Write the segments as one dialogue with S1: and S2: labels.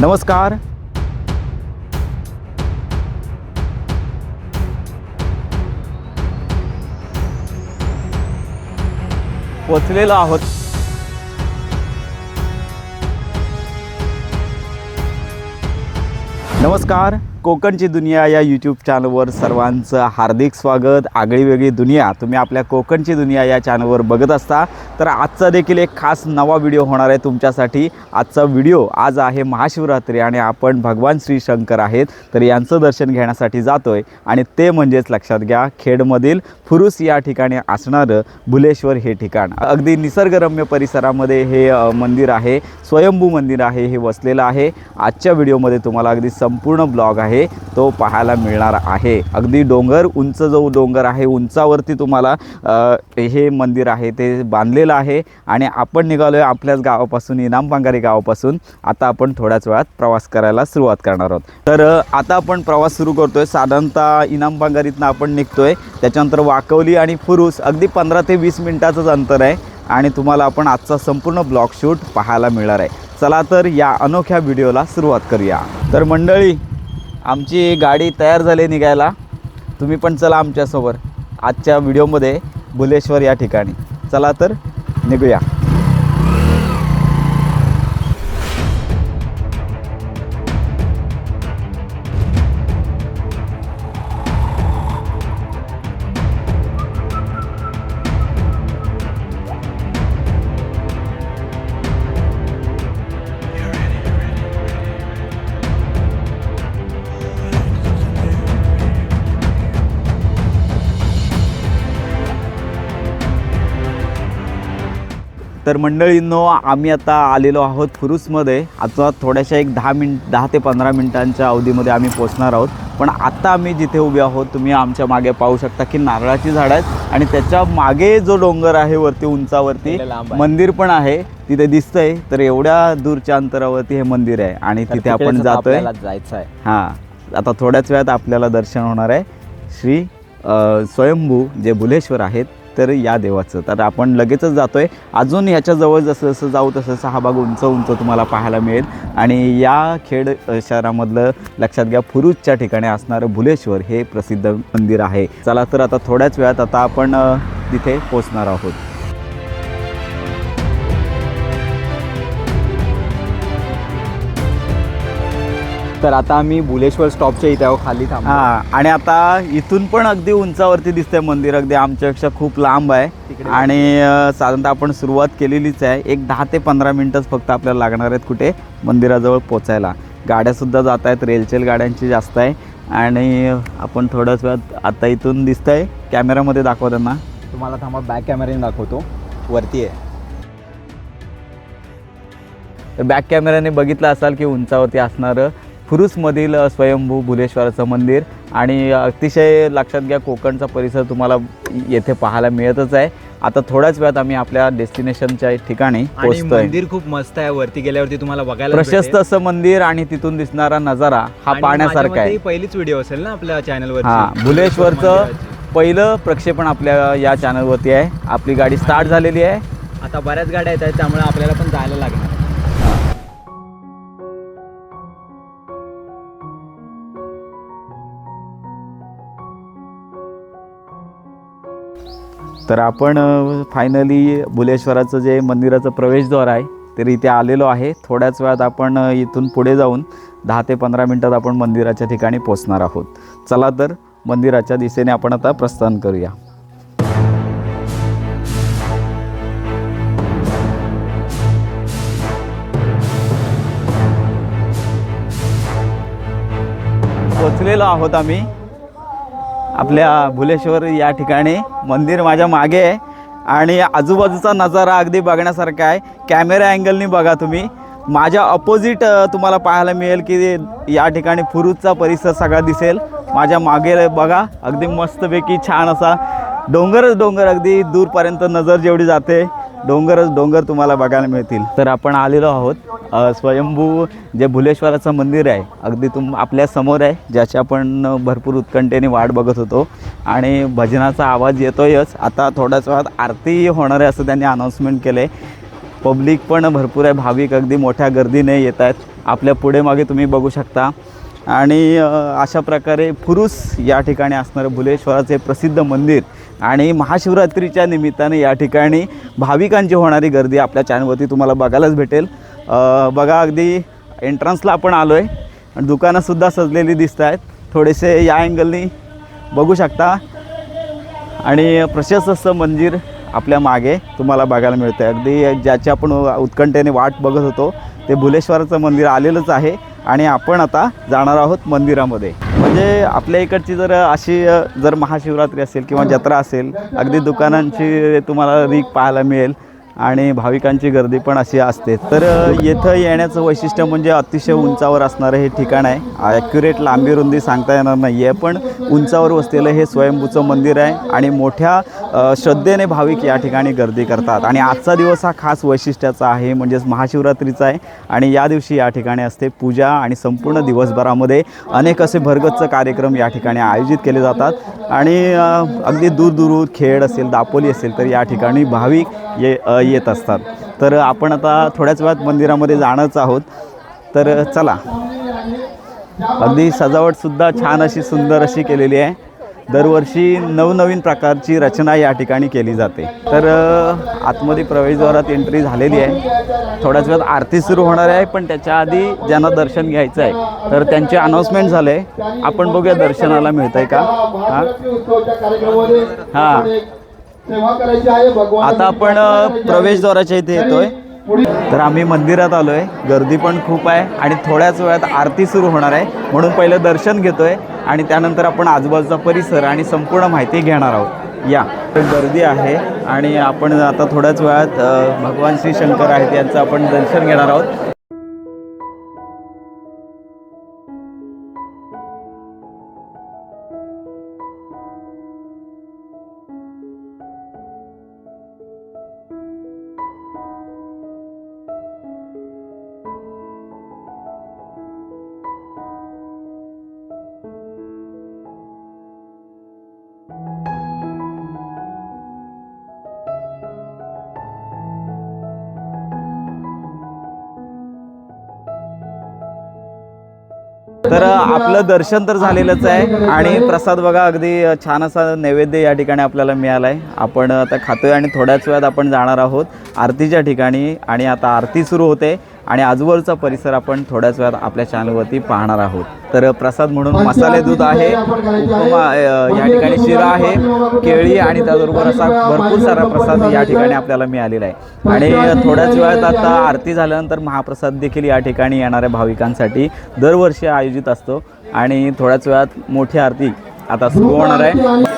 S1: नमस्कार. पोचलेलो आहोत नमस्कार. कोकणची दुनिया या यूट्यूब चॅनलवर सर्वांचं हार्दिक स्वागत. आगळी वेगळी दुनिया तुम्ही आपल्या कोकणची दुनिया या चॅनलवर बघत असता. तर आजचा देखील एक खास नवा व्हिडिओ होणार आहे तुमच्यासाठी. आजचा व्हिडिओ आज आहे महाशिवरात्री आणि आपण भगवान श्री शंकर आहेत तर यांचं दर्शन घेण्यासाठी जातोय आणि ते म्हणजेच लक्षात घ्या खेडमधील फुरुस या ठिकाणी असणारं भुलेश्वर हे ठिकाण. अगदी निसर्गरम्य परिसरामध्ये हे मंदिर आहे. स्वयंभू मंदिर आहे हे वसलेलं आहे. आजच्या व्हिडिओमध्ये तुम्हाला अगदी संपूर्ण ब्लॉग आहे तो पाहायला मिळणार आहे. अगदी डोंगर उंच जो डोंगर आहे उंचावरती तुम्हाला हे मंदिर आहे ते बांधलेलं आहे आणि आपण निघालोय आपल्याच गावापासून इनामबांगारी गावापासून. आता आपण थोड्याच वेळात प्रवास करायला सुरुवात करणार आहोत. तर आता आपण प्रवास सुरू करतोय. साधारणतः इनामबांगारीतनं आपण निघतोय. त्याच्यानंतर वाकवली आणि फुरुस अगदी 15 ते 20 मिनिटाचंच अंतर आहे आणि तुम्हाला आपण आजचा संपूर्ण ब्लॉग शूट पाहायला मिळणार आहे. चला तर या अनोख्या व्हिडिओला सुरुवात करूया. तर मंडळी आमची गाडी तयार झाली निघायला. तुम्ही पण चला आमच्यासोबत आजच्या व्हिडिओमध्ये भुलेश्वर या ठिकाणी. चला तर निघूया. तर मंडळींनो आम्ही आता आलेलो आहोत फुरुसमध्ये. आता थोड्याशा एक 10 ते 15 मिनिटांच्या अवधीमध्ये आम्ही पोचणार आहोत. पण आत्ता आम्ही जिथे उभे आहोत तुम्ही आमच्या मागे पाहू शकता की नारळाची झाडं आहेत आणि त्याच्या मागे जो डोंगर आहे वरती उंचावरती मंदिर पण आहे तिथे दिसतंय. तर एवढ्या दूरच्या अंतरावरती हे मंदिर आहे आणि तिथे आपण जातोय.
S2: जायचं आहे.
S1: हां आता थोड्याच वेळात आपल्याला दर्शन होणार आहे श्री स्वयंभू जे भुलेश्वर आहेत तर या देवाचं. तर आपण लगेचच जातोय. अजून ह्याच्याजवळ जसं जसं जाऊ तसं हा भाग उंच तुम्हाला पाहायला मिळेल आणि या खेड शहरामधलं लक्षात घ्या फुरुसच्या ठिकाणी असणारं भुलेश्वर हे प्रसिद्ध मंदिर आहे. चला तर आता थोड्याच वेळात आता आपण तिथे पोचणार आहोत.
S2: तर आता आम्ही भुलेश्वर स्टॉपच्या इथे खाली थांबलो.
S1: हां आणि आता इथून पण अगदी उंचावरती दिसतंय मंदिर. अगदी आमच्यापेक्षा खूप लांब आहे आणि साधारणतः आपण सुरुवात केलेलीच आहे. एक 10 ते 15 मिनटंच फक्त आपल्याला लागणार आहेत कुठे मंदिराजवळ पोचायला. गाड्यासुद्धा जात आहेत. रेलचेल गाड्यांची जास्त आहे आणि आपण थोड्याच वेळात आता इथून दिसतंय कॅमेरामध्ये दाखवा त्यांना.
S2: तुम्हाला थांबा बॅक कॅमेऱ्याने दाखवतो. वरती आहे.
S1: तर बॅक कॅमेऱ्याने बघितलं असाल की उंचावरती असणारं फुरुसमधील स्वयंभू भुलेश्वराचं मंदिर आणि अतिशय लक्षात घ्या कोकणचा परिसर तुम्हाला येथे पाहायला मिळतच आहे. आता थोड्याच वेळात आम्ही आपल्या डेस्टिनेशनच्या ठिकाणी पोहोचतोय.
S2: मंदिर खूप मस्त आहे. वरती गेल्यावरती तुम्हाला बघायला
S1: प्रशस्त असं मंदिर आणि तिथून दिसणारा नजारा हा पाहण्यासारखा आहे.
S2: पहिलीच व्हिडिओ असेल ना आपल्या चॅनलवर.
S1: हां भुलेश्वरचं पहिलं प्रक्षेपण आपल्या या चॅनलवरती आहे. आपली गाडी स्टार्ट झालेली आहे.
S2: आता बऱ्याच गाड्या येत आहेत त्यामुळे आपल्याला पण जायला लागणार.
S1: तर आपण फायनली भुलेश्वराचं जे मंदिराचं प्रवेशद्वार आहे तर इथे आलेलो आहे. थोड्याच वेळात आपण इथून पुढे जाऊन 10 ते 15 मिनटात आपण मंदिराच्या ठिकाणी पोचणार आहोत. चला तर मंदिराच्या दिशेने आपण आता प्रस्थान करूया. पोचलेलो आहोत आम्ही आपल्या भुलेश्वर या ठिकाणी. मंदिर माझ्या मागे आहे आणि आजूबाजूचा नजारा अगदी बघण्यासारखा आहे. कॅमेरा अँगलनी बघा तुम्ही. माझ्या अपोजिट तुम्हाला पाहायला मिळेल की या ठिकाणी फुरुसचा परिसर सगळा दिसेल. माझ्या मागे बघा अगदी मस्तपैकी छान असा डोंगरच डोंगर. अगदी दूरपर्यंत नजर जेवढी जाते डोंगरच डोंगर तुम्हाला बघायला मिळतील. तर आपण आलेलो आहोत स्वयंभू जे भुलेश्वराचं मंदिर आहे अगदी आपल्या समोर आहे ज्याची आपण भरपूर उत्कंठेने वाट बघत होतो आणि भजनाचा आवाज येतोयच. आता थोड्याच वेळात आरती होणार आहे असं त्यांनी अनाउन्समेंट केलं आहे. पब्लिक पण भरपूर आहे. भाविक अगदी मोठ्या गर्दीने येत आहेत आपल्या पुढे मागे तुम्ही बघू शकता. आणि अशा प्रकारे फुरुस या ठिकाणी असणारं भुलेश्वराचे प्रसिद्ध मंदिर आणि महाशिवरात्रीच्या निमित्ताने या ठिकाणी भाविकांची होणारी गर्दी आपल्या चॅनलवरती तुम्हाला बघायलाच भेटेल. बघा अगदी एंट्रन्सला आपण आलो आहे आणि दुकानंसुद्धा सजलेली दिसत आहेत. थोडेसे या अँगलनी बघू शकता आणि प्रशस्त असं मंदिर आपल्या मागे तुम्हाला बघायला मिळतं आहे. अगदी ज्याची आपण उत्कंठेने वाट बघत होतो ते भुलेश्वराचं मंदिर आलेलंच आहे आणि आपण आता जाणार आहोत मंदिरामध्ये. म्हणजे आपल्या इकडची जर अशी जर महाशिवरात्री असेल किंवा जत्रा असेल, अगदी दुकानांची तुम्हाला रीक पाहायला मिळेल आणि भाविकांची गर्दी पण अशी असते. तर येथं येण्याचं वैशिष्ट्य म्हणजे अतिशय उंचावर असणारं हे ठिकाण आहे. ॲक्युरेट लांबी रुंदी सांगता येणार नाही आहे, पण उंचावर वसलेलं हे स्वयंभूचं मंदिर आहे आणि मोठ्या श्रद्धेने भाविक या ठिकाणी गर्दी करतात. आणि आजचा दिवस हा खास वैशिष्ट्याचा आहे, म्हणजेच महाशिवरात्रीचा आहे आणि या दिवशी या ठिकाणी असते पूजा आणि संपूर्ण दिवसभरामध्ये अनेक असे भरगच्च कार्यक्रम या ठिकाणी आयोजित केले जातात. आणि अगदी दूरदूरून खेळ असेल, दापोली असेल तर या ठिकाणी भाविक येत असतात. तर आपण आता थोड्याच वेळात मंदिरामध्ये जाणंच आहोत. तर चला, अगदी सजावटसुद्धा छान अशी सुंदर अशी केलेली आहे. दरवर्षी नवनवीन प्रकारची रचना या ठिकाणी केली जाते. तर आतमध्ये प्रवेशद्वारात एंट्री झालेली आहे. थोड्याच वेळात आरती सुरू होणार आहे, पण त्याच्या आधी ज्यांना दर्शन घ्यायचं आहे तर त्यांचे अनाऊन्समेंट झाले आहे. आपण बघूया दर्शनाला मिळतं आहे का. हां आता आपण प्रवेशद्वाराच्या इथे येतोय. तर आम्ही मंदिरात आलो आहे. गर्दी पण खूप आहे आणि थोड्याच वेळात आरती सुरू होणार आहे, म्हणून पहिलं दर्शन घेतोय आणि त्यानंतर आपण आजूबाजूचा परिसर आणि संपूर्ण माहिती घेणार आहोत. या गर्दी आहे आणि आपण आता थोड्याच वेळात भगवान श्री शंकर आहेत यांचं आपण दर्शन घेणार आहोत. तर आपलं दर्शन तर झालेलंच आहे आणि प्रसाद बघा अगदी छान असा नैवेद्य या ठिकाणी आपल्याला मिळाला आहे. आपण आता खातोय आणि थोड्याच वेळात आपण जाणार आहोत आरतीच्या ठिकाणी. आणि आता आरती सुरू होते आणि आजूबाजूचा परिसर आपण थोड्याच वेळात आपल्या चॅनलवरती पाहणार आहोत. तर प्रसाद म्हणून मसाले दूध आहे, उपमा या ठिकाणी शिरा आहे, केळी आणि त्याचबरोबर असा भरपूर सारा प्रसाद या ठिकाणी आपल्याला मिळालेला आहे. आणि थोड्याच वेळात आता आरती झाल्यानंतर महाप्रसाद देखील या ठिकाणी येणाऱ्या भाविकांसाठी दरवर्षी आयोजित असतो आणि थोड्याच वेळात मोठी आरती आता सुरू होणार आहे.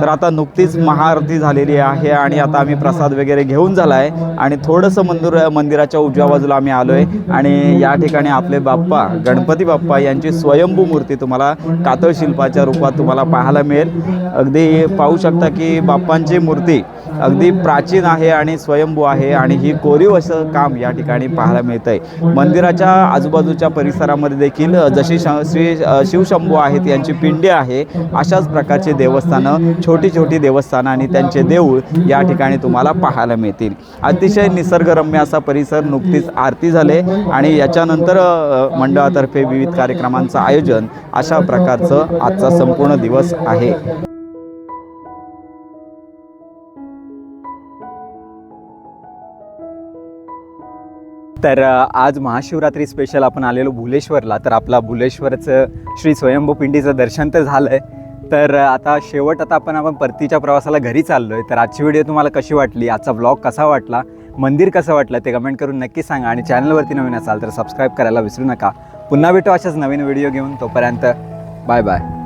S1: तर आता नुकतीच महाआरती झालेली आहे आणि आता आम्ही प्रसाद वगैरे घेऊन झाला आहे आणि थोडंसं मंदिराच्या उजव्या बाजूला आम्ही आलो आहे आणि या ठिकाणी आपले बाप्पा गणपती बाप्पा यांची स्वयंभू मूर्ती तुम्हाला कातळ शिल्पाच्या रूपात तुम्हाला पाहायला मिळेल. अगदी पाहू शकता की बाप्पांची मूर्ती अगदी प्राचीन आहे आणि स्वयंभू आहे आणि ही कोरीव असं काम या ठिकाणी पाहायला मिळतं आहे. मंदिराच्या आजूबाजूच्या परिसरामध्ये देखील जशी श्री शिवशंभू आहेत यांची पिंडी आहे अशाच प्रकारचे देवस्थानं छोटी छोटी देवस्थानं आणि त्यांचे देऊळ या ठिकाणी तुम्हाला पाहायला मिळतील. अतिशय निसर्गरम्य असा परिसर. नुकतीच आरती झाले आणि याच्यानंतर मंडळातर्फे विविध कार्यक्रमांचं आयोजन अशा प्रकारचं आजचा संपूर्ण दिवस आहे.
S2: तर आज महाशिवरात्री स्पेशल आपण आलेलो भुलेश्वरला. तर आपला भुलेश्वरचं श्री स्वयंभू पिंडीचं दर्शन तर झालं आहे. तर आता आपण परतीच्या प्रवासाला घरी चाललो आहे. तर आजची व्हिडिओ तुम्हाला कशी वाटली, आजचा व्लॉग कसा वाटला, मंदिर कसं वाटलं ते कमेंट करून नक्की सांगा आणि चॅनलवरती नवीन असाल तर सबस्क्राईब करायला विसरू नका. पुन्हा भेटू अशाच नवीन व्हिडिओ घेऊन. तोपर्यंत बाय बाय.